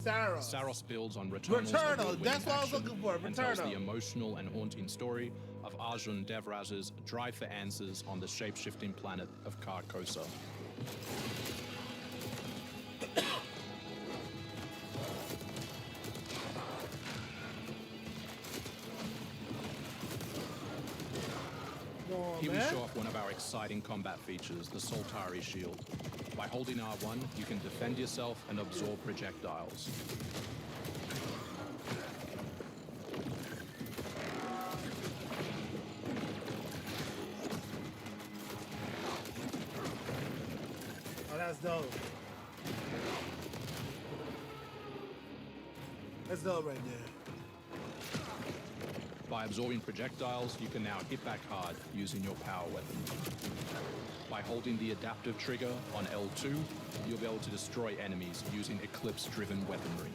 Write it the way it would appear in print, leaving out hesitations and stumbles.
Saros. Saros builds on Returnal's Returnal, that's what I was looking for. and tells the Returnal. emotional and haunting story of Arjun Devraj's drive for answers on the shape-shifting planet of Carcosa. Here we show off one of our exciting combat features, the Soltari Shield. By holding R1, you can defend yourself and absorb projectiles. Oh, that's dope. That's dope right there. By absorbing projectiles, you can now hit back hard using your power weapon. By holding the adaptive trigger on L2, you'll be able to destroy enemies using eclipse-driven weaponry.